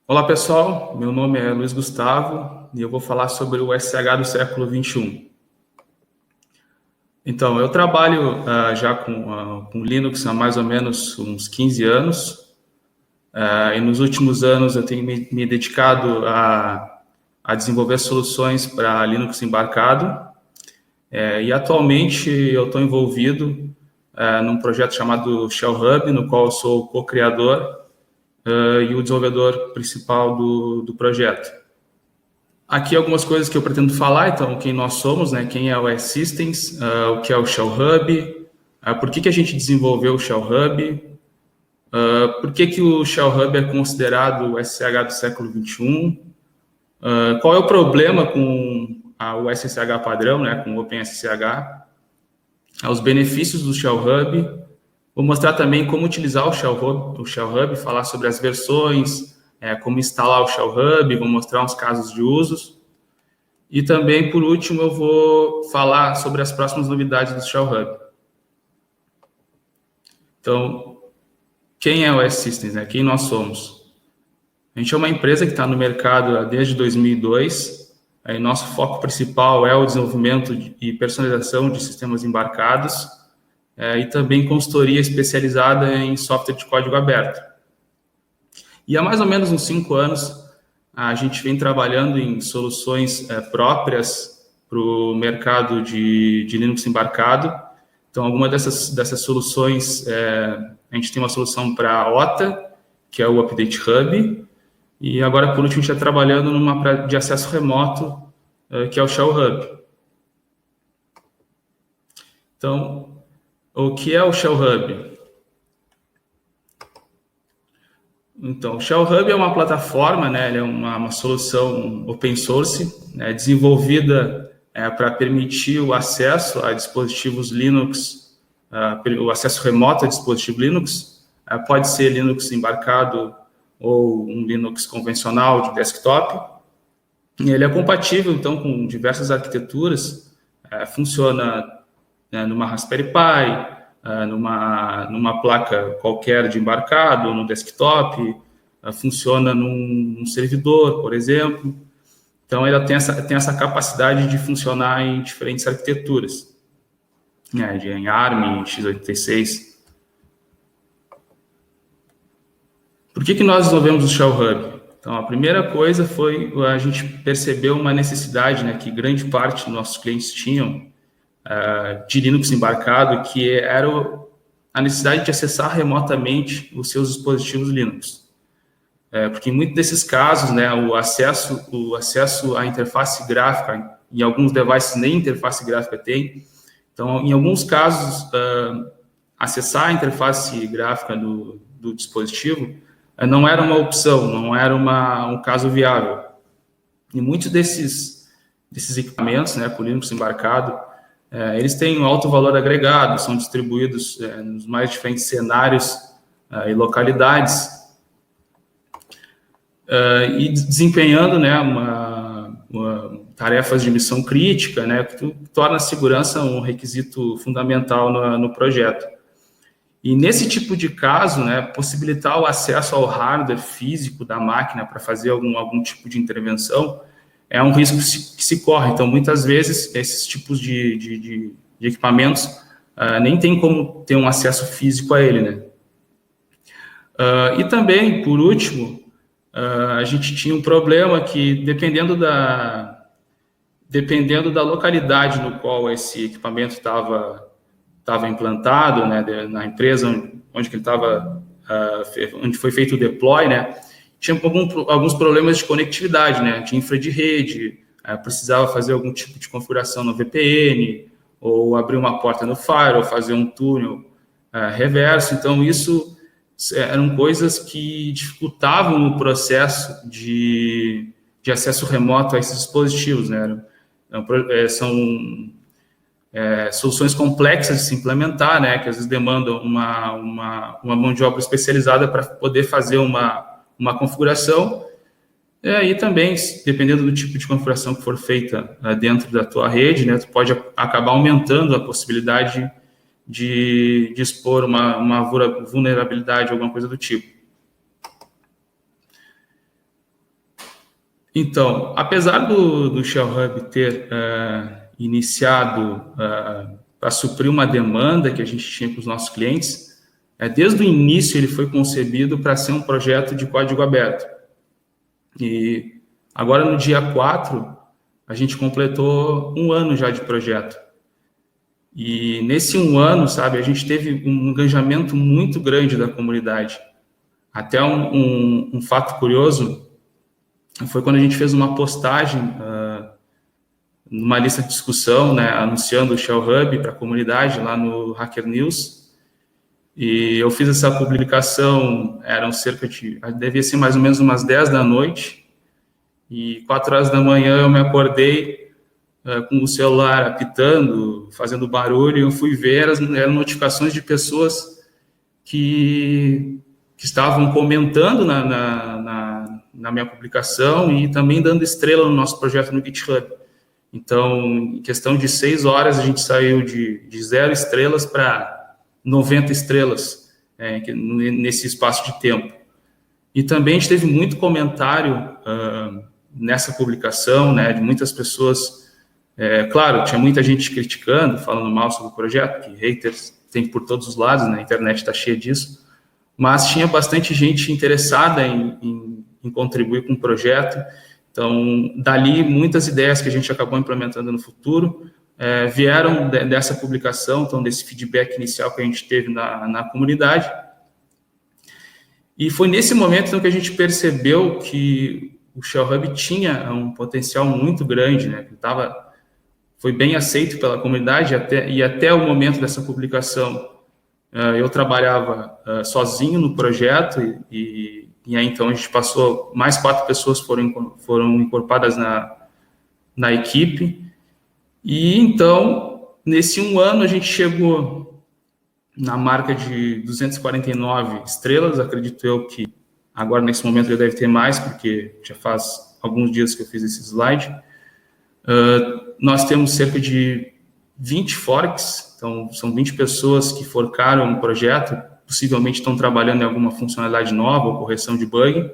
Olá pessoal, meu nome é Luiz Gustavo e eu vou falar sobre o SH do século XXI. Então, eu trabalho já com Linux há mais ou menos uns 15 anos e nos últimos anos eu tenho me dedicado a desenvolver soluções para Linux embarcado e atualmente eu estou envolvido num projeto chamado Shell Hub, no qual eu sou o co-criador e o desenvolvedor principal do projeto. Aqui algumas coisas que eu pretendo falar, então, quem nós somos, né? Quem é o S-Systems, o que é o Shell Hub, por que a gente desenvolveu o Shell Hub, por que o Shell Hub é considerado o SSH do século XXI, qual é o problema com o SSH padrão, né? Com o OpenSSH, os benefícios do Shell Hub. Vou mostrar também como utilizar o Shell Hub, falar sobre as versões, como instalar o Shell Hub, vou mostrar uns casos de usos. E também, por último, eu vou falar sobre as próximas novidades do Shell Hub. Então, quem é o S-Systems, né? Quem nós somos? A gente é uma empresa que está no mercado desde 2002. Aí, nosso foco principal é o desenvolvimento e personalização de sistemas embarcados e também consultoria especializada em software de código aberto. E há mais ou menos uns 5 anos, a gente vem trabalhando em soluções próprias para o mercado de Linux embarcado. Então, alguma dessas soluções, a gente tem uma solução para a OTA, que é o Update Hub, e agora, por último, a gente está trabalhando numa de acesso remoto, que é o Shell Hub. Então, o que é o Shell Hub? Então, o Shell Hub é uma plataforma, né? Ele é uma solução open source, né, desenvolvida para permitir o acesso a dispositivos Linux, o acesso remoto a dispositivo Linux. Pode ser Linux embarcado ou um Linux convencional de desktop. E ele é compatível, então, com diversas arquiteturas. Funciona numa Raspberry Pi, numa placa qualquer de embarcado, no desktop, funciona num servidor, por exemplo. Então, ela tem essa capacidade de funcionar em diferentes arquiteturas, né, em ARM, x86. Por que nós desenvolvemos o Shell Hub? Então, a primeira coisa foi a gente percebeu uma necessidade, né, que grande parte dos nossos clientes tinham, de Linux embarcado, que era a necessidade de acessar remotamente os seus dispositivos Linux. Porque em muitos desses casos, né, o acesso à interface gráfica, em alguns devices nem interface gráfica tem. Então, em alguns casos, acessar a interface gráfica do dispositivo não era uma opção, não era um caso viável. E muitos desses equipamentos, né, com Linux embarcado, eles têm um alto valor agregado, são distribuídos nos mais diferentes cenários e localidades, e desempenhando, né, tarefas de missão crítica, né, que torna a segurança um requisito fundamental no projeto. E nesse tipo de caso, né, possibilitar o acesso ao hardware físico da máquina para fazer algum tipo de intervenção é um risco que se corre. Então, muitas vezes, esses tipos de equipamentos nem tem como ter um acesso físico a ele, né? E também, por último, a gente tinha um problema que, dependendo da localidade no qual esse equipamento estava implantado, né, na empresa onde que ele estava, onde foi feito o deploy, né, tinha alguns problemas de conectividade, né, de infra de rede, precisava fazer algum tipo de configuração no VPN, ou abrir uma porta no firewall, fazer um túnel reverso. Então, isso eram coisas que dificultavam o processo de acesso remoto a esses dispositivos, né. São soluções complexas de se implementar, né, que às vezes demandam uma mão de obra especializada para poder fazer uma configuração, e também, dependendo do tipo de configuração que for feita dentro da tua rede, né, tu pode acabar aumentando a possibilidade de expor uma vulnerabilidade, alguma coisa do tipo. Então, apesar do Shell Hub ter iniciado para suprir uma demanda que a gente tinha com os nossos clientes, desde o início ele foi concebido para ser um projeto de código aberto. E agora, no dia 4, a gente completou 1 ano já de projeto. E nesse 1 ano, sabe, a gente teve um engajamento muito grande da comunidade. Até um fato curioso foi quando a gente fez uma postagem numa lista de discussão, né, anunciando o Shell Hub para a comunidade lá no Hacker News. E eu fiz essa publicação, devia ser mais ou menos umas 10 da noite, e 4 horas da manhã eu me acordei com o celular apitando, fazendo barulho, e eu fui ver, eram notificações de pessoas que estavam comentando na minha publicação e também dando estrela no nosso projeto no GitHub. Então, em questão de 6 horas, a gente saiu de 0 estrelas para 90 estrelas nesse espaço de tempo. E também a gente teve muito comentário nessa publicação, né, de muitas pessoas. Claro, tinha muita gente criticando, falando mal sobre o projeto, que haters tem por todos os lados, né, a internet está cheia disso, mas tinha bastante gente interessada em contribuir com o projeto. Então, dali, muitas ideias que a gente acabou implementando no futuro vieram dessa publicação, então, desse feedback inicial que a gente teve na comunidade. E foi nesse momento então, que a gente percebeu que o Shell Hub tinha um potencial muito grande, né? Foi bem aceito pela comunidade, até o momento dessa publicação, eu trabalhava sozinho no projeto, e aí então a gente passou, mais 4 pessoas foram incorporadas na equipe. E então, nesse 1 ano, a gente chegou na marca de 249 estrelas. Acredito eu que agora, nesse momento, já deve ter mais, porque já faz alguns dias que eu fiz esse slide. Nós temos cerca de 20 forks, então são 20 pessoas que forcaram o projeto, possivelmente estão trabalhando em alguma funcionalidade nova ou correção de bug.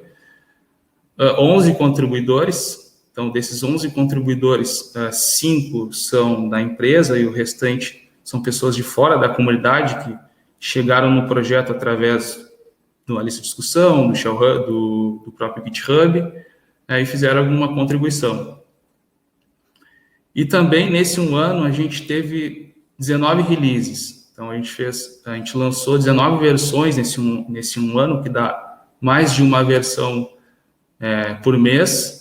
11 contribuidores. Então, desses 11 contribuidores, 5 são da empresa e o restante são pessoas de fora da comunidade que chegaram no projeto através de uma lista de discussão, do Shell Hub, do próprio GitHub, e fizeram alguma contribuição. E também, nesse 1 ano, a gente teve 19 releases. Então, a gente lançou 19 versões nesse 1 ano, que dá mais de uma versão por mês.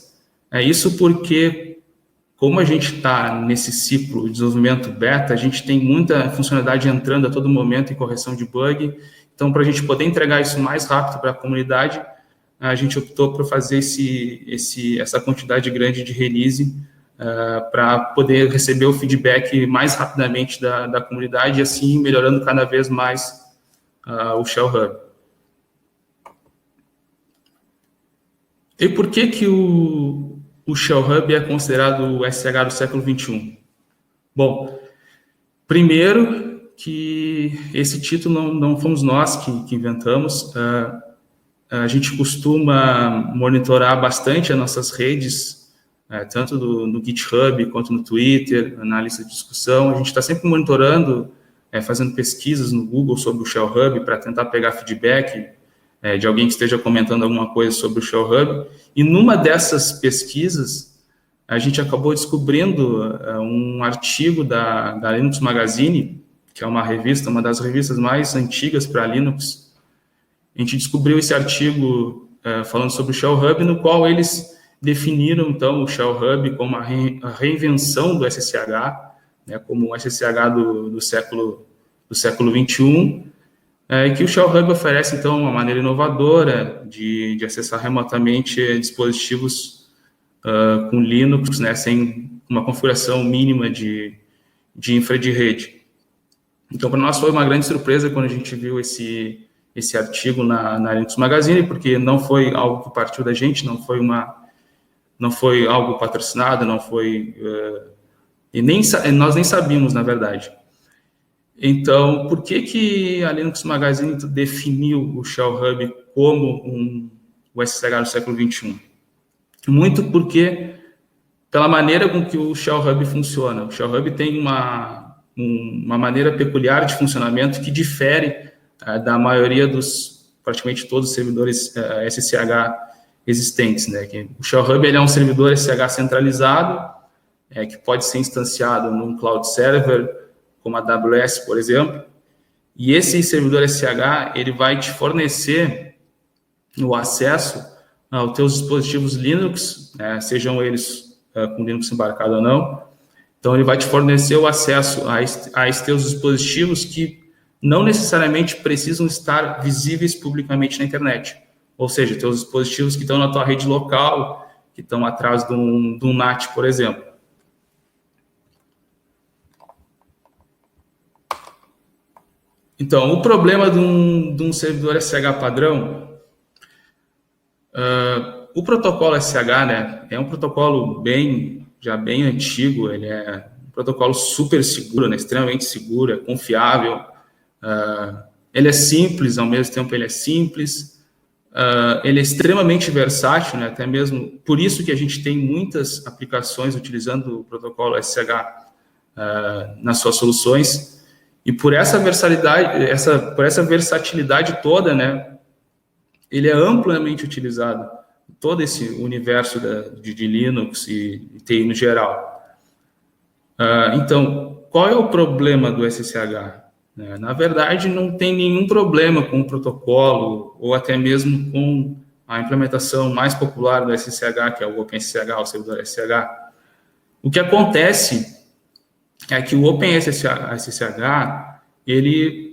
Isso porque, como a gente está nesse ciclo de desenvolvimento beta, a gente tem muita funcionalidade entrando a todo momento em correção de bug. Então, para a gente poder entregar isso mais rápido para a comunidade, a gente optou por fazer essa quantidade grande de release para poder receber o feedback mais rapidamente da comunidade e assim melhorando cada vez mais o Shell Hub. E por que o Shell Hub é considerado o SH do século XXI? Bom, primeiro que esse título não fomos nós que inventamos. A gente costuma monitorar bastante as nossas redes, tanto no GitHub quanto no Twitter, na lista de discussão. A gente está sempre monitorando, fazendo pesquisas no Google sobre o Shell Hub para tentar pegar feedback de alguém que esteja comentando alguma coisa sobre o Shell Hub. E numa dessas pesquisas, a gente acabou descobrindo um artigo da Linux Magazine, que é uma das revistas mais antigas para Linux. A gente descobriu esse artigo falando sobre o Shell Hub, no qual eles definiram, então, o Shell Hub como a reinvenção do SSH, né, como o SSH do século XXI, e que o Shell Hub oferece, então, uma maneira inovadora de acessar remotamente dispositivos com Linux, né, sem uma configuração mínima de infra de rede. Então, para nós foi uma grande surpresa quando a gente viu esse artigo na Linux Magazine, porque não foi algo que partiu da gente, não foi algo patrocinado, não foi... nós nem sabíamos, na verdade. Então, por que a Linux Magazine definiu o Shell Hub como o SSH do século XXI? muito porque pela maneira com que o Shell Hub funciona. O Shell Hub tem uma maneira peculiar de funcionamento que difere da maioria praticamente todos os servidores SSH existentes, né? O Shell Hub ele é um servidor SSH centralizado, que pode ser instanciado num cloud server, como a AWS, por exemplo, e esse servidor SSH ele vai te fornecer o acesso aos teus dispositivos Linux, sejam eles com Linux embarcado ou não. Então, ele vai te fornecer o acesso a esses teus dispositivos que não necessariamente precisam estar visíveis publicamente na internet. Ou seja, teus dispositivos que estão na tua rede local, que estão atrás de um NAT, por exemplo. Então, o problema de um servidor SSH padrão, o protocolo SSH, né, é um protocolo já bem antigo, ele é um protocolo super seguro, né, extremamente seguro, é confiável, ele é simples, ao mesmo tempo ele é simples, ele é extremamente versátil, né, até mesmo por isso que a gente tem muitas aplicações utilizando o protocolo SSH nas suas soluções, e por essa versatilidade toda, né, ele é amplamente utilizado em todo esse universo de Linux e TI no geral. Então, qual é o problema do SSH? Na verdade, não tem nenhum problema com o protocolo ou até mesmo com a implementação mais popular do SSH, que é o OpenSSH, o servidor SSH. O que acontece é que o OpenSSH, ele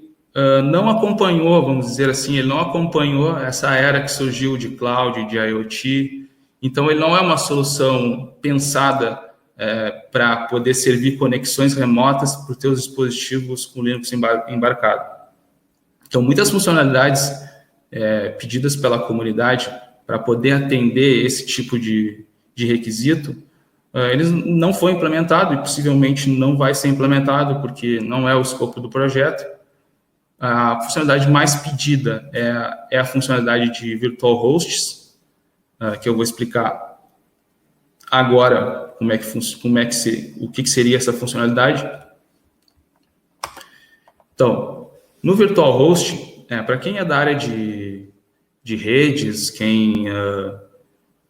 não acompanhou, vamos dizer assim, ele não acompanhou essa era que surgiu de cloud, de IoT. Então, ele não é uma solução pensada para poder servir conexões remotas para os teus dispositivos com Linux embarcado. Então, muitas funcionalidades pedidas pela comunidade para poder atender esse tipo de requisito, eles não foi implementado e possivelmente não vai ser implementado porque não é o escopo do projeto. A funcionalidade mais pedida é a funcionalidade de virtual hosts, que eu vou explicar agora o que seria essa funcionalidade. Então, no virtual host, para quem é da área de redes, quem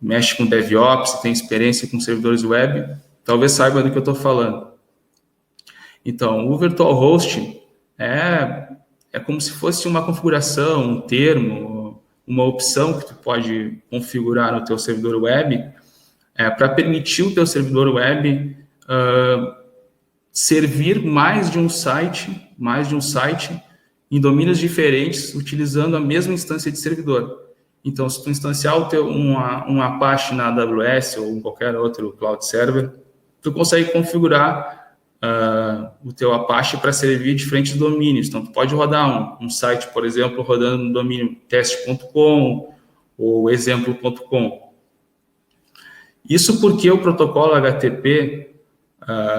mexe com DevOps, tem experiência com servidores web, talvez saiba do que eu estou falando. Então, o virtual host é como se fosse uma configuração, um termo, uma opção que tu pode configurar no teu servidor web para permitir o teu servidor web servir mais de um site em domínios diferentes, utilizando a mesma instância de servidor. Então, se tu instanciar um Apache na AWS ou em qualquer outro cloud server, tu consegue configurar o teu Apache para servir diferentes domínios. Então, tu pode rodar um site, por exemplo, rodando no domínio teste.com ou exemplo.com. Isso porque o protocolo HTTP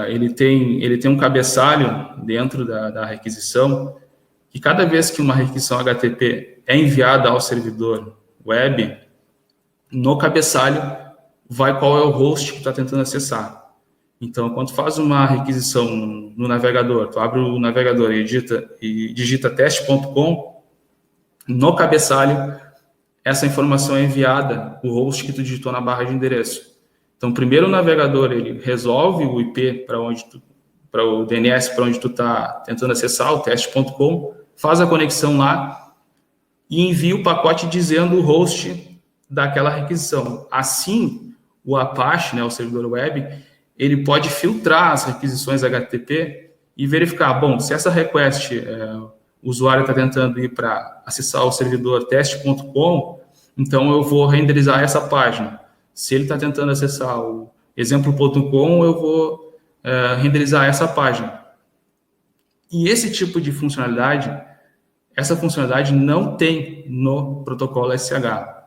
ele tem um cabeçalho dentro da requisição, que cada vez que uma requisição HTTP é enviada ao servidor web, no cabeçalho vai qual é o host que está tentando acessar. Então, quando tu faz uma requisição no navegador, tu abre o navegador e digita teste.com, no cabeçalho, essa informação é enviada, o host que tu digitou na barra de endereço. Então, primeiro o navegador, ele resolve o IP para o DNS para onde tu está tentando acessar, o teste.com, faz a conexão lá e envia o pacote dizendo o host daquela requisição. Assim, o Apache, né, o servidor web, ele pode filtrar as requisições HTTP e verificar, bom, se essa request, o usuário está tentando ir para acessar o servidor teste.com, então eu vou renderizar essa página. Se ele está tentando acessar o exemplo.com, eu vou renderizar essa página. E esse tipo de funcionalidade, essa funcionalidade não tem no protocolo SSH.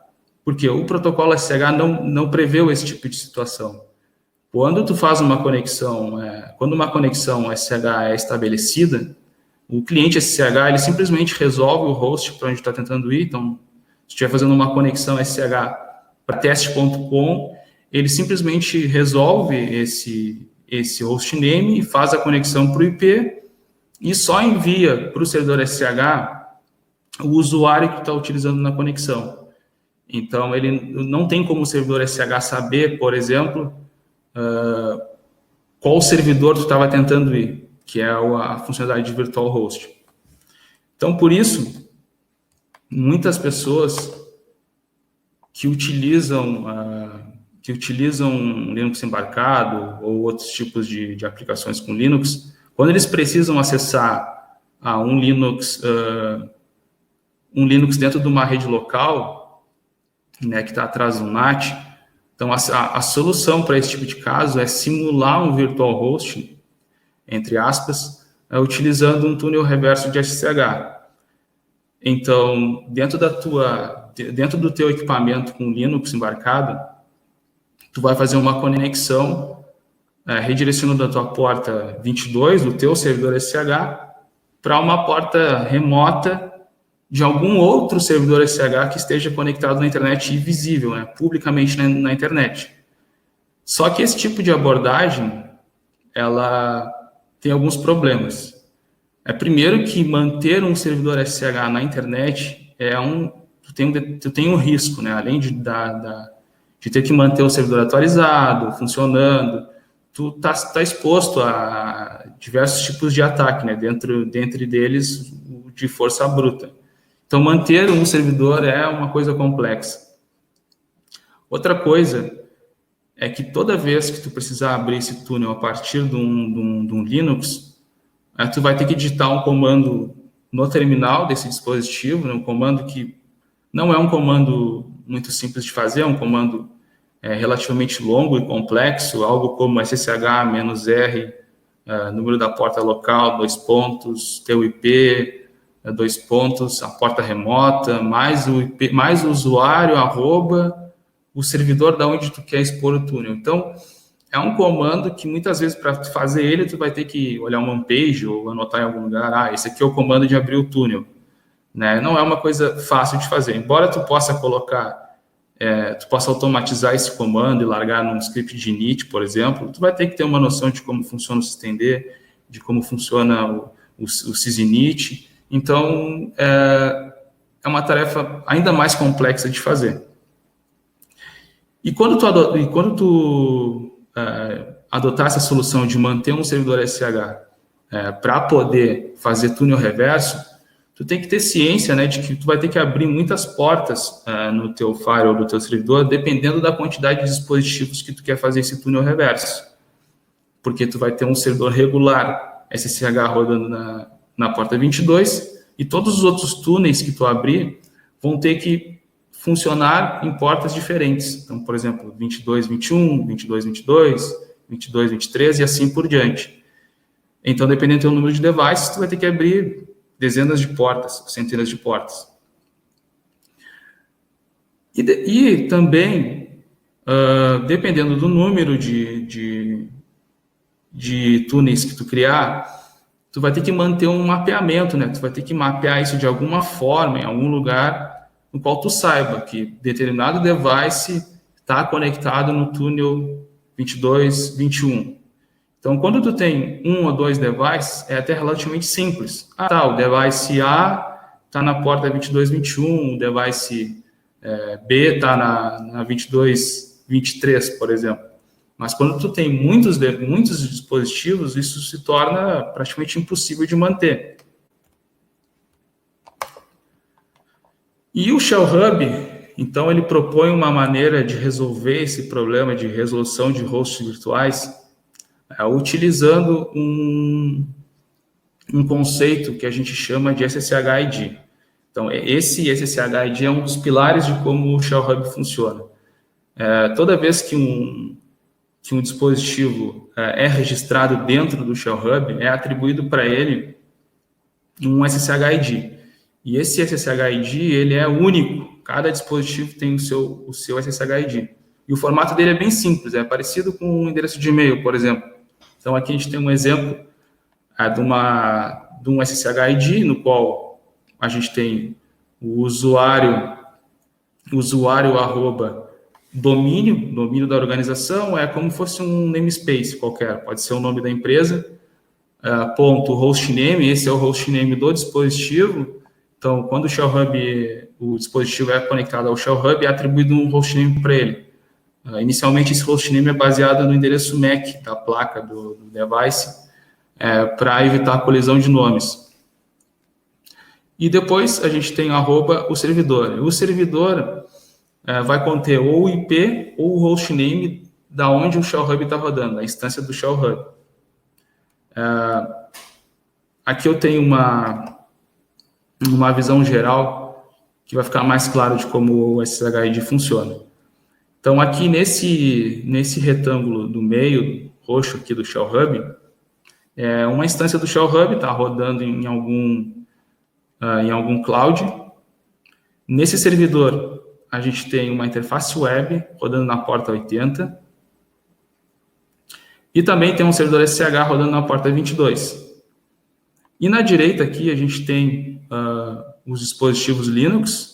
Porque o protocolo SSH não preveu esse tipo de situação. Quando tu faz uma conexão, quando uma conexão SSH é estabelecida, o cliente SSH ele simplesmente resolve o host para onde está tentando ir. Então, se estiver fazendo uma conexão SSH para teste.com, ele simplesmente resolve esse hostname e faz a conexão para o IP e só envia para o servidor SSH o usuário que está utilizando na conexão. Então, ele não tem como o servidor SSH saber, por exemplo, qual servidor tu estava tentando ir, que é a funcionalidade de virtual host. Então, por isso, muitas pessoas que utilizam Linux embarcado ou outros tipos de aplicações com Linux, quando eles precisam acessar um Linux dentro de uma rede local, né, que está atrás do NAT, então a solução para esse tipo de caso é simular um virtual host, entre aspas, utilizando um túnel reverso de SSH. Então, dentro do teu equipamento com Linux embarcado, tu vai fazer uma conexão redirecionando da tua porta 22 do teu servidor SSH para uma porta remota de algum outro servidor SSH que esteja conectado na internet e visível, né, publicamente na internet. Só que esse tipo de abordagem, ela tem alguns problemas. Primeiro que manter um servidor SSH na internet tu tem um risco, né? Além de ter que manter o servidor atualizado, funcionando, tu tá exposto a diversos tipos de ataque, né? Dentre deles, o de força bruta. Então, manter um servidor é uma coisa complexa. Outra coisa é que toda vez que tu precisar abrir esse túnel a partir de um Linux, tu vai ter que digitar um comando no terminal desse dispositivo, né, um comando que não é um comando muito simples de fazer, é um comando relativamente longo e complexo, algo como SSH-R, número da porta local, 2 pontos, teu IP, 2 pontos, a porta remota, mais o IP, mais o usuário, @, o servidor da onde tu quer expor o túnel. Então, é um comando que muitas vezes para fazer ele, tu vai ter que olhar uma homepage ou anotar em algum lugar, esse aqui é o comando de abrir o túnel. Né? Não é uma coisa fácil de fazer. Embora tu possa tu possa automatizar esse comando e largar num script de init, por exemplo, tu vai ter que ter uma noção de como funciona o systemd, de como funciona o sysinit. Então, é uma tarefa ainda mais complexa de fazer. E quando tu adotar essa solução de manter um servidor SSH para poder fazer túnel reverso, tu tem que ter ciência, né, de que tu vai ter que abrir muitas portas no teu firewall do teu servidor, dependendo da quantidade de dispositivos que tu quer fazer esse túnel reverso. Porque tu vai ter um servidor regular SSH rodando na porta 22 e todos os outros túneis que tu abrir vão ter que funcionar em portas diferentes. Então, por exemplo, 22, 21, 22, 22, 22, 23 e assim por diante. Então, dependendo do teu número de devices, tu vai ter que abrir dezenas de portas, centenas de portas. E também, dependendo do número de túneis que tu criar, tu vai ter que manter um mapeamento, né? Tu vai ter que mapear isso de alguma forma, em algum lugar, no qual tu saiba que determinado device está conectado no túnel 22, 21. Então, quando tu tem um ou dois devices, é até relativamente simples. O device A está na porta 22, 21, o device B está na 22, 23, por exemplo. Mas quando tu tem muitos dispositivos, isso se torna praticamente impossível de manter. E o Shell Hub, então, ele propõe uma maneira de resolver esse problema de resolução de hosts virtuais utilizando um conceito que a gente chama de SSH-ID. Então, esse SSH-ID é um dos pilares de como o Shell Hub funciona. Toda vez que um dispositivo é registrado dentro do Shell Hub, é atribuído para ele um SSH-ID. E esse SSH-ID, ele é único. Cada dispositivo tem o seu SSH-ID. E o formato dele é bem simples, é parecido com um endereço de e-mail, por exemplo. Então, aqui a gente tem um exemplo de um SSH-ID, no qual a gente tem o usuário @ domínio da organização é como se fosse um namespace qualquer, pode ser o nome da empresa, ponto hostname, esse é o hostname do dispositivo. Então, quando o dispositivo é conectado ao Shell Hub, é atribuído um hostname para ele. Inicialmente, esse hostname é baseado no endereço MAC da placa do device, para evitar a colisão de nomes. E depois a gente tem o servidor. O servidor vai conter ou o IP ou o hostname da onde o Shell Hub está rodando, a instância do Shell Hub. Aqui eu tenho uma visão geral que vai ficar mais claro de como o SSHID funciona. Então, aqui nesse retângulo do meio, roxo aqui do Shell Hub, é uma instância do Shell Hub, está rodando em algum cloud. Nesse servidor, a gente tem uma interface web rodando na porta 80. E também tem um servidor SSH rodando na porta 22. E na direita aqui, a gente tem os dispositivos Linux.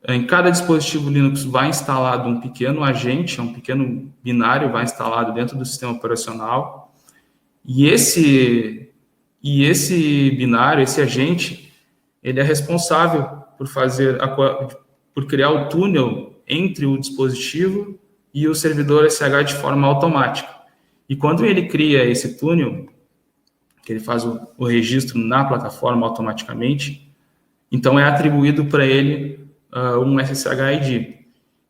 Em cada dispositivo Linux vai instalado um pequeno agente, um pequeno binário vai instalado dentro do sistema operacional. E esse binário, esse agente, ele é responsável por criar o túnel entre o dispositivo e o servidor SSH de forma automática. E quando ele cria esse túnel, que ele faz o registro na plataforma automaticamente, então é atribuído para ele um SSHID.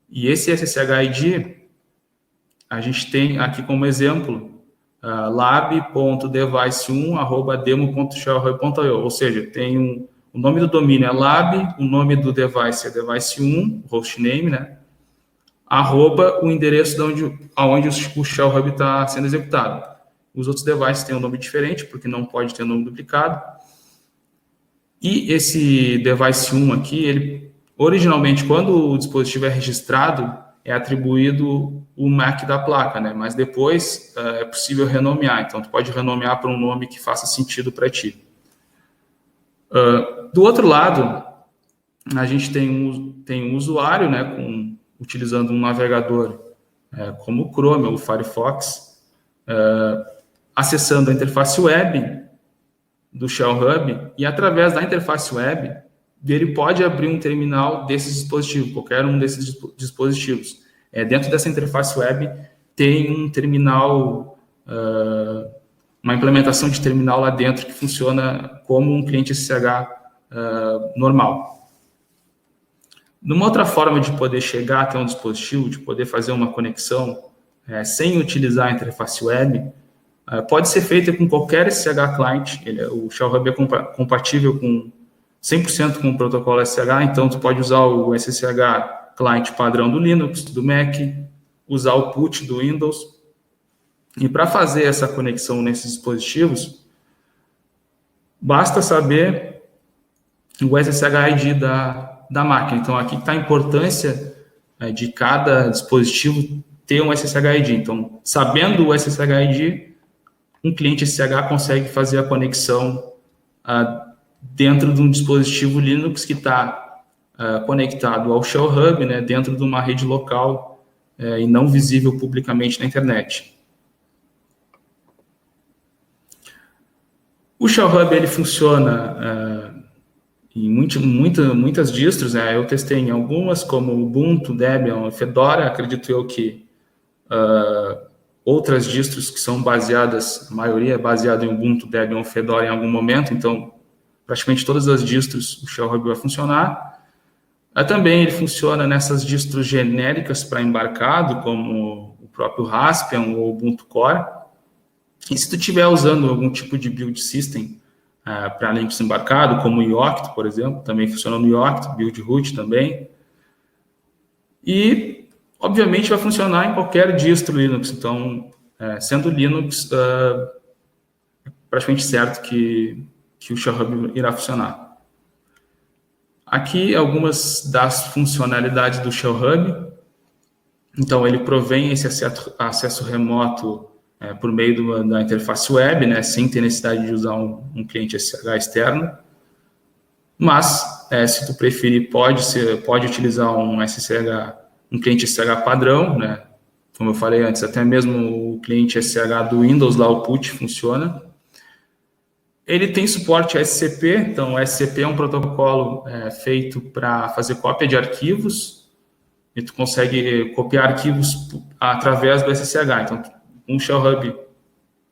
E esse SSHID, a gente tem aqui como exemplo, lab.device1@demo.shellhub.io, ou seja, tem o nome do domínio é lab, o nome do device é device1, hostname, né? @ o endereço aonde o Shell Hub está sendo executado. Os outros devices têm um nome diferente, porque não pode ter nome duplicado. E esse device 1 aqui, ele originalmente, quando o dispositivo é registrado, é atribuído o MAC da placa, né? Mas depois é possível renomear. Então, tu pode renomear para um nome que faça sentido para ti. Do outro lado, a gente tem um usuário, né, utilizando um navegador como o Chrome ou o Firefox, acessando a interface web do Shell Hub, e através da interface web, ele pode abrir um terminal desses dispositivos, qualquer um desses dispositivos. Dentro dessa interface web tem um terminal, uma implementação de terminal lá dentro que funciona como um cliente SSH normal. Numa outra forma de poder chegar até um dispositivo, de poder fazer uma conexão sem utilizar a interface web, pode ser feita com qualquer SSH client. O Shell Hub é compatível com 100% com o protocolo SSH, então tu pode usar o SSH client padrão do Linux, do Mac, usar o PUT do Windows. E para fazer essa conexão nesses dispositivos, basta saber o SSHID da máquina. Então, aqui está a importância de cada dispositivo ter um SSHID. Então, sabendo o SSHID, um cliente SSH consegue fazer a conexão dentro de um dispositivo Linux que está conectado ao Shell Hub, né, dentro de uma rede local e não visível publicamente na internet. O Shell Hub ele funciona em muitas distros, né? Eu testei em algumas, como Ubuntu, Debian, Fedora. Acredito eu que outras distros que são baseadas, a maioria é baseada em Ubuntu, Debian ou Fedora em algum momento, então praticamente todas as distros o Shell Hub vai funcionar. Também ele funciona nessas distros genéricas para embarcado, como o próprio Raspbian ou Ubuntu Core. E se tu estiver usando algum tipo de build system para Linux embarcado, como o Yocto, por exemplo, também funciona no Yocto, build root também. E, obviamente, vai funcionar em qualquer distro Linux. Então, sendo Linux, é praticamente certo que o Shell Hub irá funcionar. Aqui, algumas das funcionalidades do Shell Hub. Então, ele provém esse acesso remoto por meio da interface web, né, sem ter necessidade de usar um cliente SSH externo. Mas, se tu preferir, pode utilizar um SSH um cliente SSH padrão, né? Como eu falei antes, até mesmo o cliente SSH do Windows, lá o PUT, funciona. Ele tem suporte a SCP, então o SCP é um protocolo feito para fazer cópia de arquivos, e tu consegue copiar arquivos através do SSH. Então, um Shell Hub,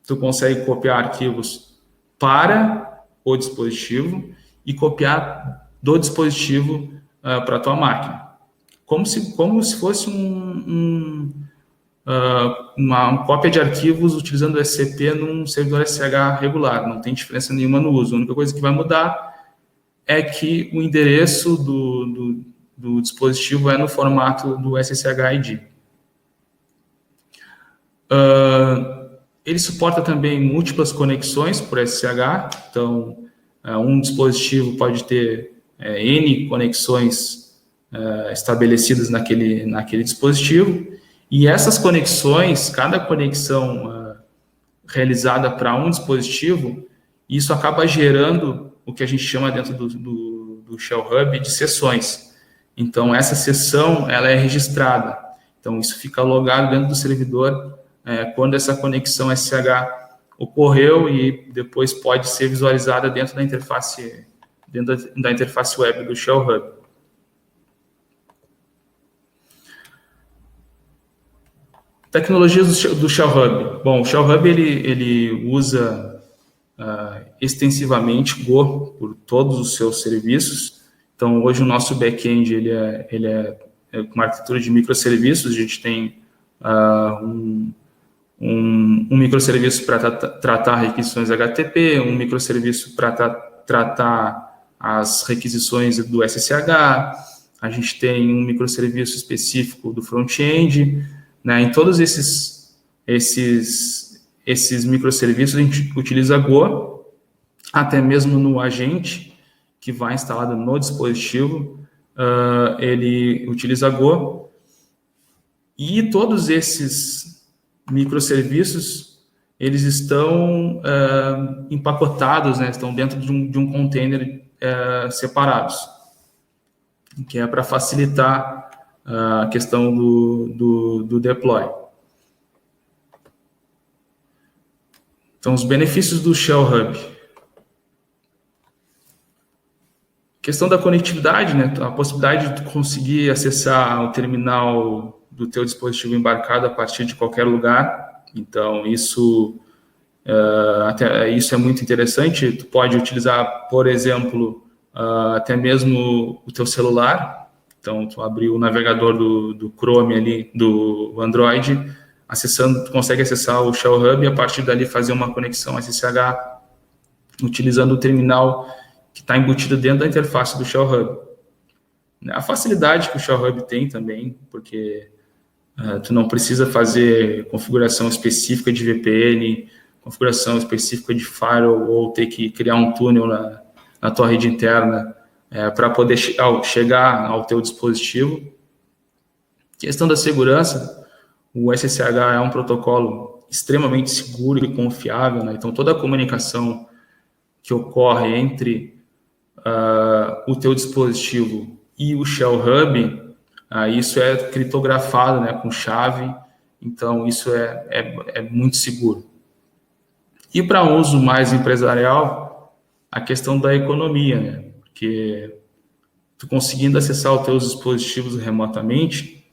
tu consegue copiar arquivos para o dispositivo e copiar do dispositivo para a tua máquina. Como se fosse uma cópia de arquivos utilizando o SCP num servidor SSH regular. Não tem diferença nenhuma no uso. A única coisa que vai mudar é que o endereço do dispositivo é no formato do SSH-ID. Ele suporta também múltiplas conexões por SSH. Então, um dispositivo pode ter N conexões estabelecidas naquele dispositivo. E essas conexões, cada conexão realizada para um dispositivo, isso acaba gerando o que a gente chama dentro do Shell Hub de sessões. Então, essa sessão ela é registrada. Então, isso fica logado dentro do servidor quando essa conexão SSH ocorreu e depois pode ser visualizada dentro da interface web do Shell Hub. Tecnologias do Shell Hub. Bom, o Shell Hub ele usa extensivamente Go por todos os seus serviços. Então, hoje o nosso back-end ele é com uma arquitetura de microserviços. A gente tem um microserviço para tratar requisições HTTP, um microserviço para tratar as requisições do SSH. A gente tem um microserviço específico do front-end. Né? Em todos esses microserviços, a gente utiliza Go, até mesmo no agente que vai instalado no dispositivo, ele utiliza Go. E todos esses microserviços, eles estão empacotados, né? Estão dentro de um container separados, que é para facilitar a questão do deploy. Então, os benefícios do Shell Hub. Questão da conectividade, né? A possibilidade de conseguir acessar o terminal do teu dispositivo embarcado a partir de qualquer lugar. Então, isso é muito interessante. Tu pode utilizar, por exemplo, até mesmo o teu celular. Então, tu abrir o navegador do Chrome ali, do Android, tu consegue acessar o Shell Hub e a partir dali fazer uma conexão SSH utilizando o terminal que está embutido dentro da interface do Shell Hub. A facilidade que o Shell Hub tem também, porque tu não precisa fazer configuração específica de VPN, configuração específica de firewall ou ter que criar um túnel na tua rede interna para poder chegar ao teu dispositivo. Questão da segurança, o SSH é um protocolo extremamente seguro e confiável, né? Então, toda a comunicação que ocorre entre o teu dispositivo e o Shell Hub, isso é criptografado, né, com chave, então isso é muito seguro. E para uso mais empresarial, a questão da economia, né? Porque tu conseguindo acessar os teus dispositivos remotamente,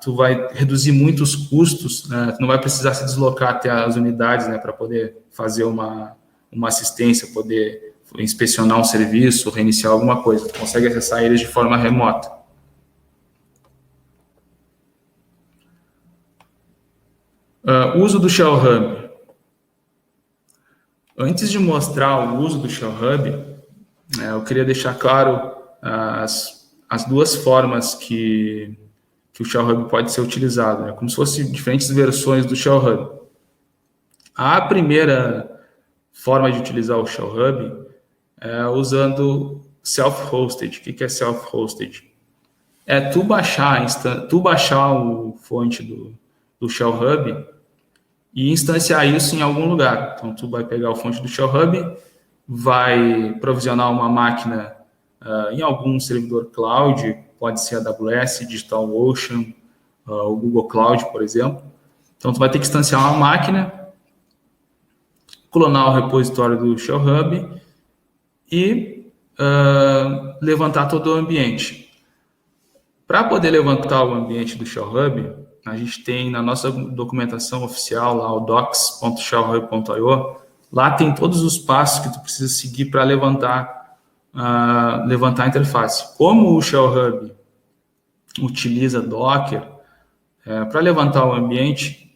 tu vai reduzir muito os custos, né? Tu não vai precisar se deslocar até as unidades, né, para poder fazer uma assistência, poder inspecionar um serviço, reiniciar alguma coisa. Tu consegue acessar eles de forma remota. Uso do Shell Hub. Antes de mostrar o uso do Shell Hub, eu queria deixar claro as duas formas que o Shell Hub pode ser utilizado, né? Como se fossem diferentes versões do Shell Hub. A primeira forma de utilizar o Shell Hub é usando self-hosted. O que é self-hosted? É tu baixar o fonte do Shell Hub e instanciar isso em algum lugar. Então, tu vai pegar o fonte do Shell Hub, vai provisionar uma máquina em algum servidor cloud, pode ser a AWS, DigitalOcean, o Google Cloud, por exemplo. Então, tu vai ter que instanciar uma máquina, clonar o repositório do Shell Hub e levantar todo o ambiente. Para poder levantar o ambiente do Shell Hub, a gente tem na nossa documentação oficial, lá o docs.shellhub.io, lá tem todos os passos que tu precisa seguir para levantar a interface. Como o Shell Hub utiliza Docker, para levantar o ambiente,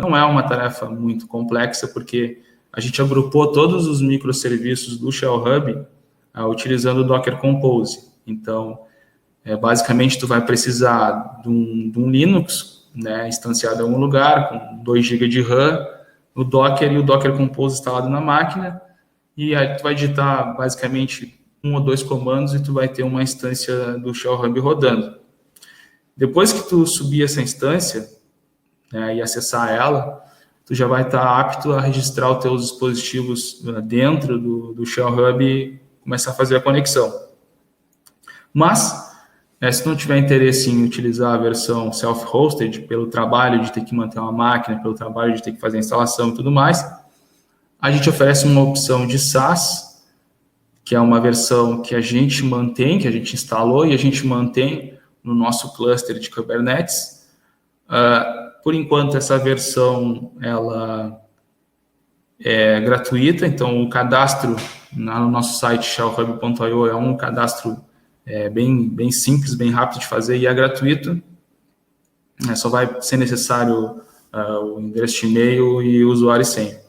não é uma tarefa muito complexa, porque a gente agrupou todos os microserviços do Shell Hub utilizando o Docker Compose. Então, basicamente, tu vai precisar de um Linux, né, instanciado em algum lugar, com 2 GB de RAM, o Docker e o Docker Compose instalado na máquina, e aí tu vai digitar, basicamente, 1 ou 2 comandos e tu vai ter uma instância do Shell Hub rodando. Depois que tu subir essa instância, né, e acessar ela, tu já vai estar apto a registrar os teus dispositivos dentro do Shell Hub e começar a fazer a conexão. Mas, se tu não tiver interesse em utilizar a versão self-hosted, pelo trabalho de ter que manter uma máquina, pelo trabalho de ter que fazer a instalação e tudo mais, a gente oferece uma opção de SaaS, que é uma versão que a gente mantém, que a gente instalou e a gente mantém no nosso cluster de Kubernetes. Por enquanto, essa versão ela é gratuita, então o cadastro no nosso site shellhub.io é um cadastro bem simples, bem rápido de fazer e é gratuito. Só vai ser necessário o endereço de e-mail e o usuário e senha.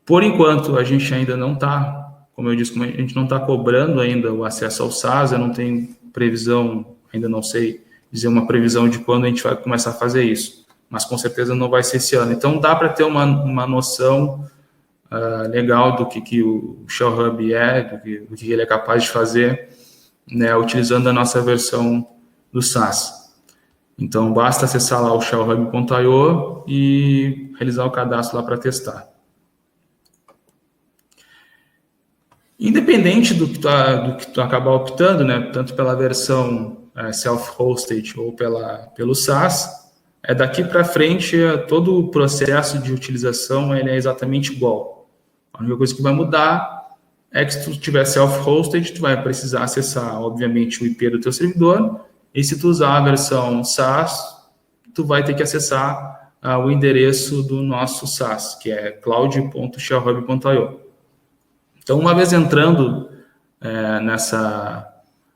Por enquanto, a gente ainda não está, como eu disse, a gente não está cobrando ainda o acesso ao SaaS, eu não tenho previsão, ainda não sei dizer uma previsão de quando a gente vai começar a fazer isso, mas com certeza não vai ser esse ano. Então, dá para ter uma noção legal do que o Shell Hub é, do que ele é capaz de fazer, né, utilizando a nossa versão do SaaS. Então, basta acessar lá o shellhub.io e realizar o cadastro lá para testar. Independente do que tu acabar optando, né, tanto pela versão self-hosted ou pelo SaaS, daqui para frente todo o processo de utilização ele é exatamente igual. A única coisa que vai mudar é que se tu tiver self-hosted, tu vai precisar acessar, obviamente, o IP do teu servidor, e se tu usar a versão SaaS, tu vai ter que acessar o endereço do nosso SaaS, que é cloud.shellhub.io. Então, uma vez entrando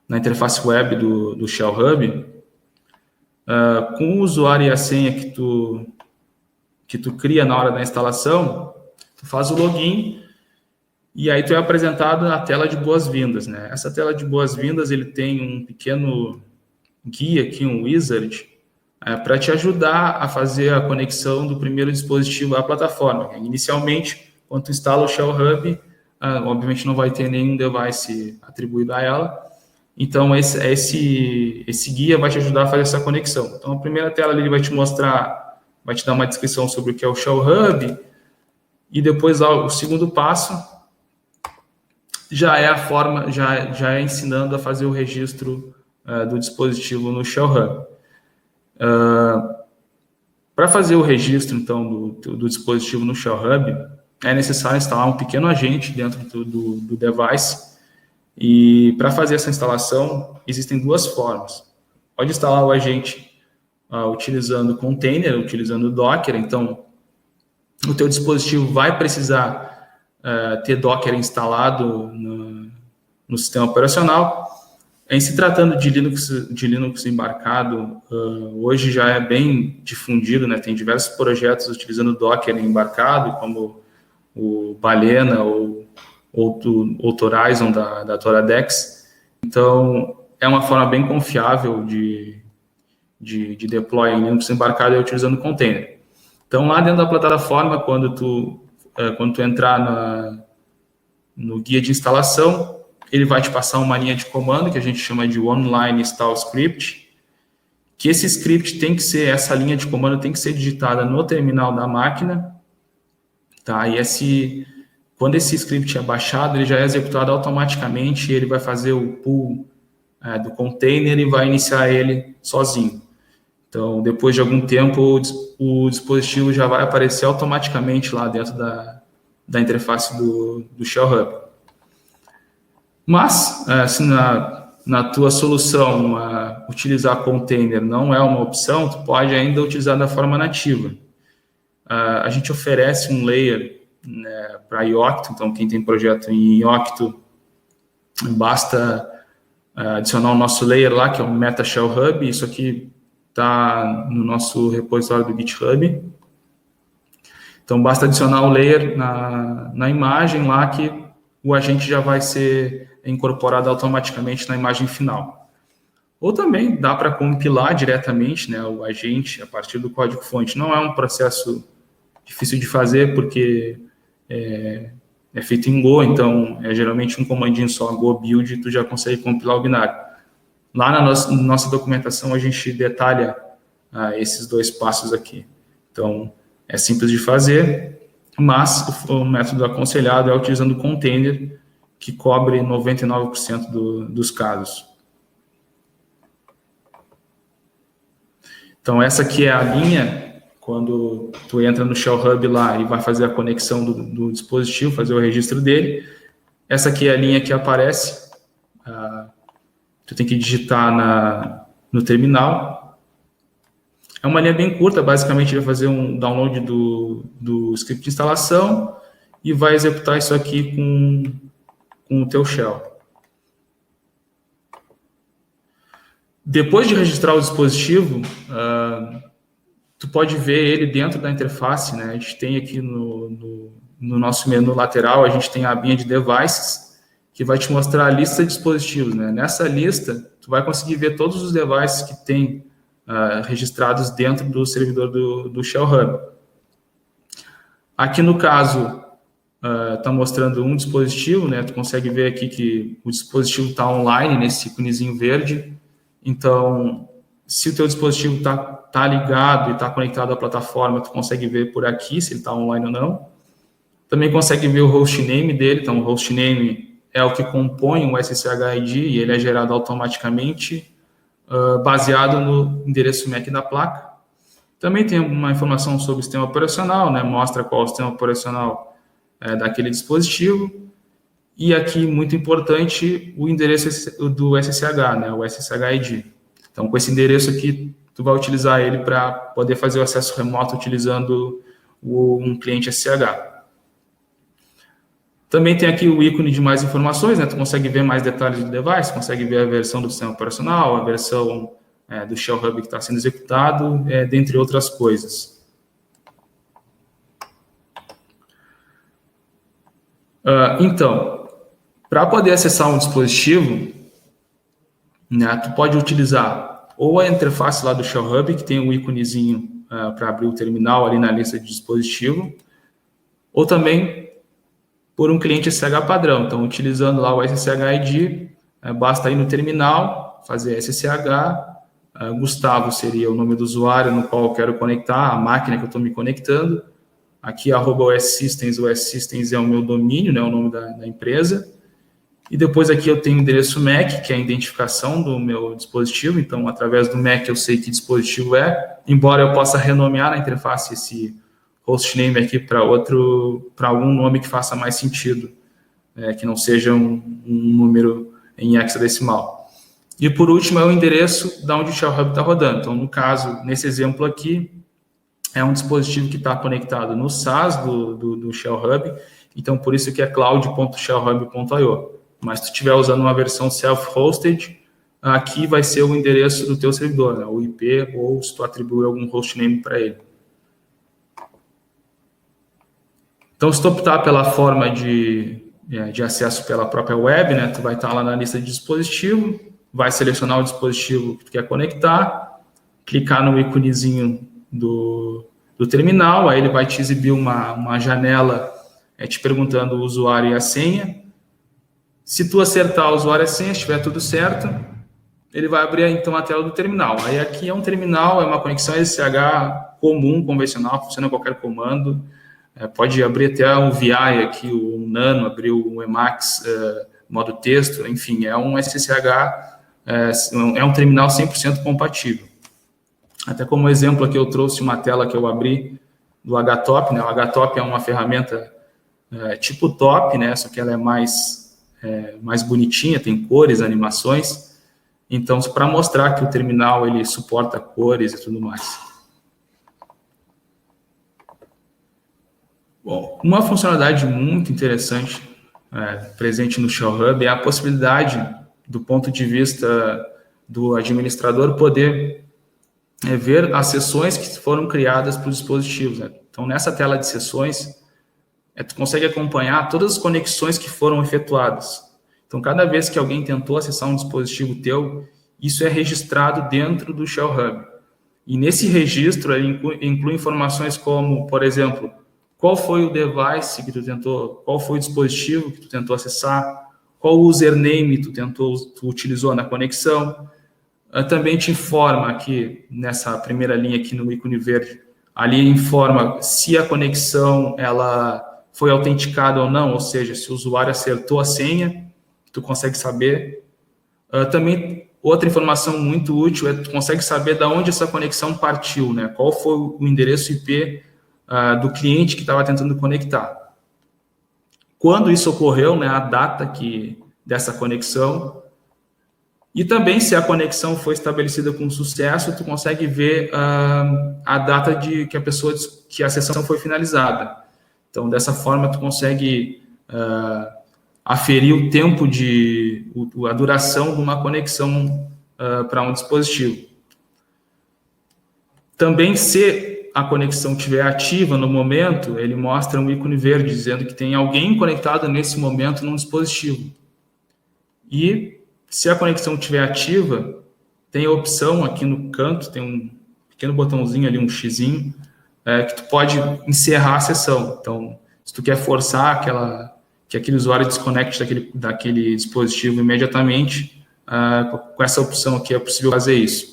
na interface web do Shell Hub, com o usuário e a senha que tu cria na hora da instalação, tu faz o login e aí tu é apresentado na tela de boas-vindas, né? Essa tela de boas-vindas, ele tem um pequeno guia aqui, um wizard, para te ajudar a fazer a conexão do primeiro dispositivo à plataforma. Inicialmente, quando tu instala o Shell Hub, obviamente não vai ter nenhum device atribuído a ela. Então, esse guia vai te ajudar a fazer essa conexão. Então, a primeira tela ele vai te mostrar, vai te dar uma descrição sobre o que é o Shell Hub, e depois o segundo passo já é a forma, já é ensinando a fazer o registro do dispositivo no Shell Hub. Para fazer o registro, então, do dispositivo no Shell Hub, é necessário instalar um pequeno agente dentro do device. E para fazer essa instalação, existem duas formas. Pode instalar o agente utilizando container, utilizando Docker. Então, o teu dispositivo vai precisar ter Docker instalado no sistema operacional. Em se tratando de Linux embarcado, hoje já é bem difundido, né? Tem diversos projetos utilizando Docker embarcado, como o Balena ou o Horizon da Toradex. Então, é uma forma bem confiável de deploy em Linux embarcado utilizando container. Então, lá dentro da plataforma, quando tu entrar no guia de instalação, ele vai te passar uma linha de comando que a gente chama de Online Install Script, que esse script tem que ser, essa linha de comando tem que ser digitada no terminal da máquina, tá? E quando esse script é baixado, ele já é executado automaticamente, ele vai fazer o pull do container e vai iniciar ele sozinho. Então, depois de algum tempo, o dispositivo já vai aparecer automaticamente lá dentro da interface do Shell Hub. Mas, se na tua solução utilizar container não é uma opção, tu pode ainda utilizar da forma nativa. A gente oferece um layer, né, para Yocto, então quem tem projeto em Yocto, basta adicionar o nosso layer lá, que é o Meta Shell Hub. Isso aqui está no nosso repositório do GitHub. Então, basta adicionar o layer na imagem lá, que o agente já vai ser incorporado automaticamente na imagem final. Ou também dá para compilar diretamente, né, o agente a partir do código-fonte. Não é um processo difícil de fazer, porque é feito em Go, então é geralmente um comandinho só, Go build, e tu já consegue compilar o binário. Lá na nossa documentação a gente detalha esses dois passos aqui. Então, é simples de fazer, mas o método aconselhado é utilizando o container, que cobre 99% dos casos. Então, essa aqui é a linha, quando tu entra no Shell Hub lá e vai fazer a conexão do dispositivo, fazer o registro dele. Essa aqui é a linha que aparece. Tu tem que digitar no terminal. É uma linha bem curta, basicamente vai fazer um download do script de instalação e vai executar isso aqui com o teu shell. Depois de registrar o dispositivo, tu pode ver ele dentro da interface, né? A gente tem aqui no nosso menu lateral, a gente tem a abinha de devices, que vai te mostrar a lista de dispositivos, né? Nessa lista, tu vai conseguir ver todos os devices que tem registrados dentro do servidor do Shell Hub. Aqui no caso, está mostrando um dispositivo, né? Tu consegue ver aqui que o dispositivo está online, nesse íconezinho verde. Então, se o teu dispositivo tá ligado e está conectado à plataforma, tu consegue ver por aqui se ele está online ou não. Também consegue ver o hostname dele. Então, o hostname é o que compõe o SSH-ID e ele é gerado automaticamente, baseado no endereço MAC da placa. Também tem uma informação sobre o sistema operacional, né? Mostra qual é o sistema operacional daquele dispositivo. E aqui, muito importante, o endereço do SSH, né? O SSH-ID. Então, com esse endereço aqui, tu vai utilizar ele para poder fazer o acesso remoto utilizando um cliente SSH. Também tem aqui o ícone de mais informações, né? Tu consegue ver mais detalhes do device, consegue ver a versão do sistema operacional, a versão do Shell Hub que está sendo executado, dentre outras coisas. Então, para poder acessar um dispositivo, né, tu pode utilizar ou a interface lá do Shell Hub, que tem um íconezinho para abrir o terminal ali na lista de dispositivo, ou também por um cliente SSH padrão. Então, utilizando lá o SSH-ID, basta ir no terminal, fazer SSH, Gustavo seria o nome do usuário no qual eu quero conectar, a máquina que eu estou me conectando. Aqui, @OSSystems, o OSSystems é o meu domínio, né, o nome da empresa. E depois aqui eu tenho o endereço MAC, que é a identificação do meu dispositivo. Então, através do MAC eu sei que dispositivo é, embora eu possa renomear na interface esse hostname aqui para algum nome que faça mais sentido, que não seja um número em hexadecimal. E por último é o endereço da onde o Shell Hub está rodando. Então, no caso, nesse exemplo aqui, é um dispositivo que está conectado no SaaS do Shell Hub. Então, por isso que é cloud.shellhub.io. Mas se tu estiver usando uma versão self-hosted, aqui vai ser o endereço do teu servidor, né? O IP, ou se tu atribui algum hostname para ele. Então, se tu optar pela forma de acesso pela própria web, né? Tu vai estar lá na lista de dispositivo, vai selecionar o dispositivo que tu quer conectar, clicar no íconezinho do terminal, aí ele vai te exibir uma janela te perguntando o usuário e a senha. Se tu acertar o usuário e a senha, estiver tudo certo, ele vai abrir então a tela do terminal. Aí aqui é um terminal, é uma conexão SSH comum, convencional, funciona qualquer comando. Pode abrir até um VI aqui, o Nano, abrir o Emacs modo texto, enfim, é um SSH é um terminal 100% compatível. Até como exemplo aqui eu trouxe uma tela que eu abri do HTOP, né? O HTOP é uma ferramenta tipo top, né? Só que ela é mais bonitinha, tem cores, animações. Então, para mostrar que o terminal ele suporta cores e tudo mais. Bom, uma funcionalidade muito interessante presente no Shell Hub é a possibilidade, do ponto de vista do administrador, poder ver as sessões que foram criadas para os dispositivos. Né? Então, nessa tela de sessões, tu consegue acompanhar todas as conexões que foram efetuadas. Então, cada vez que alguém tentou acessar um dispositivo teu, isso é registrado dentro do Shell Hub. E nesse registro, ele inclui informações como, por exemplo, qual foi o device que tu tentou, qual foi o dispositivo que tu tentou acessar, qual username tu utilizou na conexão. Também te informa aqui, nessa primeira linha aqui no ícone verde, ali informa se a conexão ela foi autenticada ou não, ou seja, se o usuário acertou a senha, tu consegue saber. Também, outra informação muito útil é que tu consegue saber de onde essa conexão partiu, né? Qual foi o endereço IP do cliente que estava tentando conectar. Quando isso ocorreu, né, a data dessa conexão, e também se a conexão foi estabelecida com sucesso, tu consegue ver a data que a sessão foi finalizada. Então, dessa forma, tu consegue aferir o tempo a duração de uma conexão para um dispositivo. Também, se a conexão estiver ativa no momento, ele mostra um ícone verde dizendo que tem alguém conectado nesse momento num dispositivo. E se a conexão estiver ativa, tem a opção aqui no canto, tem um pequeno botãozinho ali, um xizinho, que tu pode encerrar a sessão. Então, se tu quer forçar que aquele usuário desconecte daquele dispositivo imediatamente, com essa opção aqui é possível fazer isso.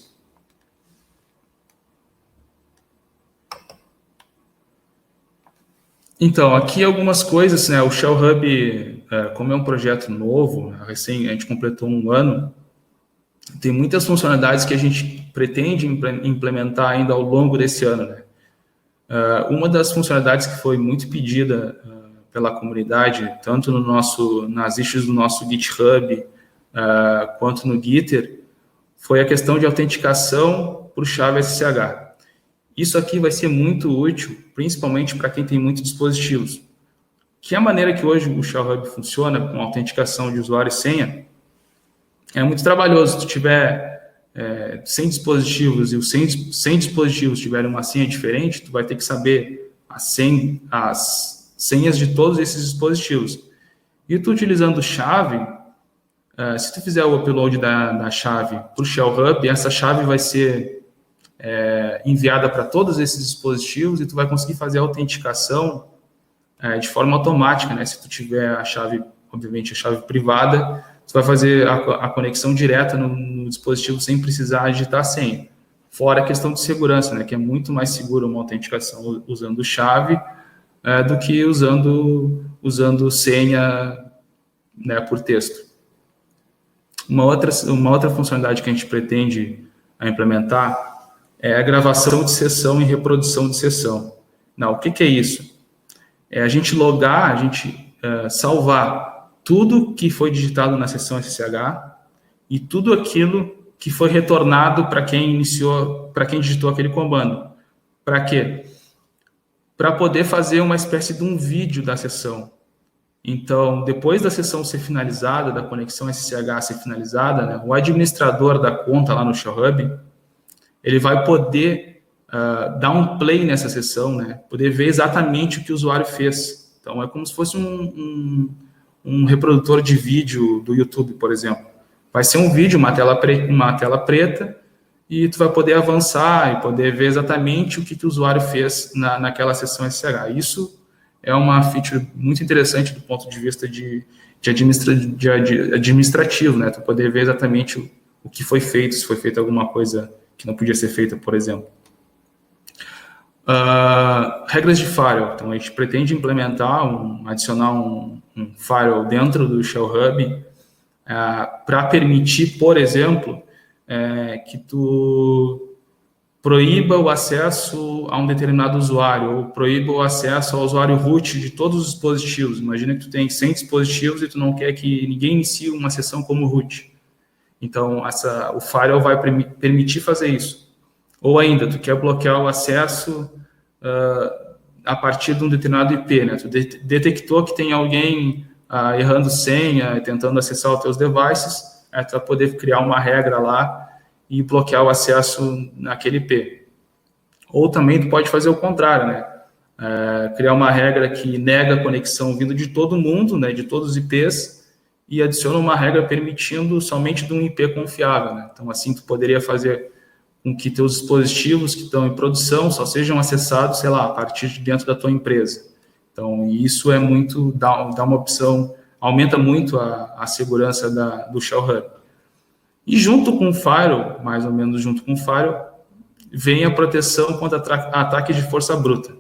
Então, aqui algumas coisas, né? O Shell Hub, como é um projeto novo, a gente completou 1 ano, tem muitas funcionalidades que a gente pretende implementar ainda ao longo desse ano, né? Uma das funcionalidades que foi muito pedida pela comunidade, tanto nas issues do nosso GitHub, quanto no Gitter, foi a questão de autenticação por chave SSH. Isso aqui vai ser muito útil, principalmente para quem tem muitos dispositivos. Que a maneira que hoje o Shell Hub funciona, com autenticação de usuário e senha, é muito trabalhoso. Se tu tiver 100 dispositivos e os 100 dispositivos tiverem uma senha diferente, tu vai ter que saber as senhas de todos esses dispositivos. E tu utilizando chave, se tu fizer o upload da chave para o Shell Hub, essa chave vai ser enviada para todos esses dispositivos e tu vai conseguir fazer a autenticação de forma automática, né? Se tu tiver a chave, obviamente a chave privada, tu vai fazer a conexão direta no dispositivo sem precisar digitar a senha. Fora a questão de segurança, né? Que é muito mais seguro uma autenticação usando chave do que usando senha, né, por texto. Uma outra funcionalidade que a gente pretende implementar é a gravação de sessão e reprodução de sessão. Não, o que é isso? É a gente logar, a gente salvar tudo que foi digitado na sessão SSH e tudo aquilo que foi retornado para quem digitou aquele comando. Para quê? Para poder fazer uma espécie de um vídeo da sessão. Então, depois da sessão ser finalizada, da conexão SSH ser finalizada, né, o administrador da conta lá no Shell Hub, ele vai poder dar um play nessa sessão, né? Poder ver exatamente o que o usuário fez. Então, é como se fosse um reprodutor de vídeo do YouTube, por exemplo. Vai ser um vídeo, uma tela preta, e tu vai poder avançar e poder ver exatamente o que o usuário fez naquela sessão SSH. Isso é uma feature muito interessante do ponto de vista de administrativo, né? Tu poder ver exatamente o que foi feito, se foi feita alguma coisa que não podia ser feita, por exemplo. Regras de firewall. Então, a gente pretende implementar, adicionar um firewall dentro do Shell Hub para permitir, por exemplo, que tu proíba o acesso a um determinado usuário, ou proíba o acesso ao usuário root de todos os dispositivos. Imagina que tu tem 100 dispositivos e tu não quer que ninguém inicie uma sessão como root. Então, o firewall vai permitir fazer isso. Ou ainda, tu quer bloquear o acesso a partir de um determinado IP, né? Tu detectou que tem alguém errando senha, tentando acessar os teus devices, tu vai poder criar uma regra lá e bloquear o acesso naquele IP. Ou também tu pode fazer o contrário, né? Criar uma regra que nega a conexão vindo de todo mundo, né? De todos os IPs, e adiciona uma regra permitindo somente de um IP confiável, né? Então, assim, tu poderia fazer com que teus dispositivos que estão em produção só sejam acessados, sei lá, a partir de dentro da tua empresa. Então, isso é muito, dá uma opção, aumenta muito a segurança do Shell Hub. E junto com o Firewall, mais ou menos junto com o Firewall, vem a proteção contra ataques de força bruta.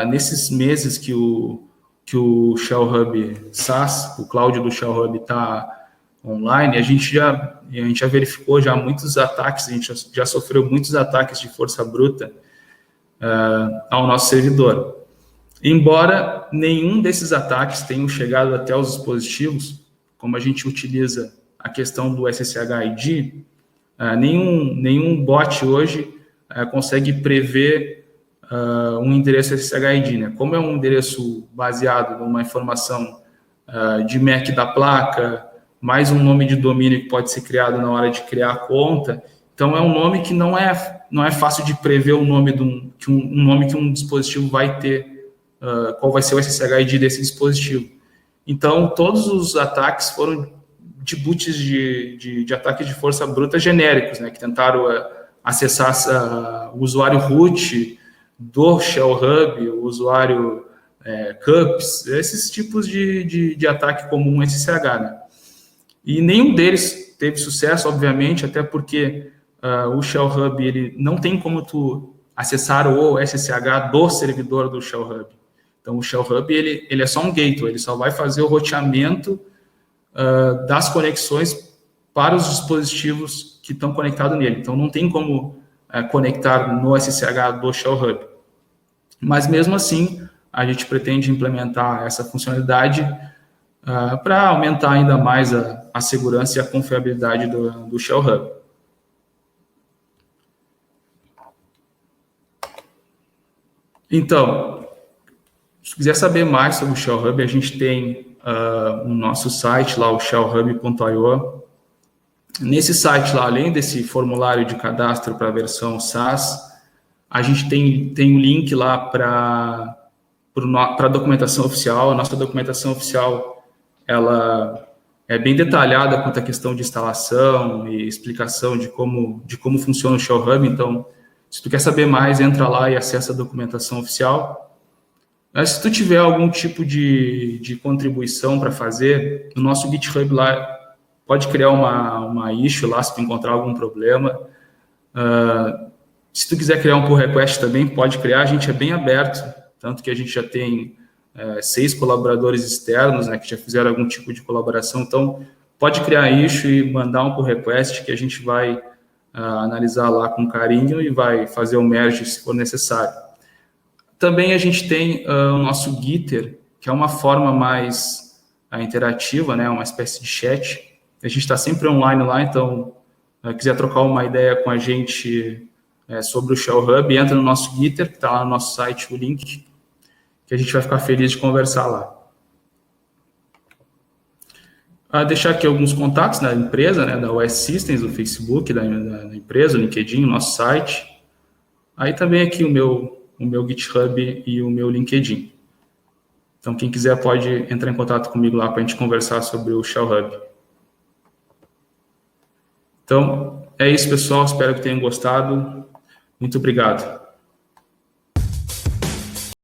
Nesses meses que o Shell Hub SaaS, o cloud do Shell Hub está online, a gente já verificou já muitos ataques, a gente já sofreu muitos ataques de força bruta ao nosso servidor. Embora nenhum desses ataques tenham chegado até os dispositivos, como a gente utiliza a questão do SSH-ID, nenhum bot hoje consegue prever um endereço SSH-ID, né? Como é um endereço baseado numa informação de MAC da placa, mais um nome de domínio que pode ser criado na hora de criar a conta, então é um nome que não é fácil de prever o nome um nome que um dispositivo vai ter, qual vai ser o SSH-ID desse dispositivo. Então, todos os ataques foram de boots de ataque de força bruta genéricos, né, que tentaram acessar o usuário root do Shell Hub, o usuário CUPS, esses tipos de ataque comum SSH, né? E nenhum deles teve sucesso, obviamente, até porque o Shell Hub ele não tem como tu acessar o SSH do servidor do Shell Hub. Então, o Shell Hub ele é só um gateway, ele só vai fazer o roteamento das conexões para os dispositivos que estão conectados nele. Então, não tem como conectar no SSH do Shell Hub. Mas, mesmo assim, a gente pretende implementar essa funcionalidade para aumentar ainda mais a segurança e a confiabilidade do Shell Hub. Então, se quiser saber mais sobre o Shell Hub, a gente tem o nosso site lá, o shellhub.io. Nesse site lá, além desse formulário de cadastro para a versão SaaS, a gente tem um link lá para a documentação oficial. A nossa documentação oficial ela é bem detalhada quanto à questão de instalação e explicação de como funciona o Shell Hub. Então, se tu quer saber mais, entra lá e acessa a documentação oficial. Mas se tu tiver algum tipo de contribuição para fazer, no nosso GitHub lá, pode criar uma issue lá se tu encontrar algum problema. Se tu quiser criar um pull request também, pode criar, a gente é bem aberto, tanto que a gente já tem 6 colaboradores externos, né, que já fizeram algum tipo de colaboração. Então, pode criar issue e mandar um pull request que a gente vai analisar lá com carinho e vai fazer o merge se for necessário. Também a gente tem o nosso Gitter, que é uma forma mais interativa, né, uma espécie de chat. A gente está sempre online lá, então, se quiser trocar uma ideia com a gente sobre o Shell Hub, entra no nosso Gitter, que está lá no nosso site, o link, que a gente vai ficar feliz de conversar lá. Deixar aqui alguns contatos da empresa, né, da OS Systems, do Facebook, da empresa, o LinkedIn, o nosso site. Aí também aqui o meu GitHub e o meu LinkedIn. Então, quem quiser pode entrar em contato comigo lá para a gente conversar sobre o Shell Hub. Então, é isso, pessoal. Espero que tenham gostado. Muito obrigado.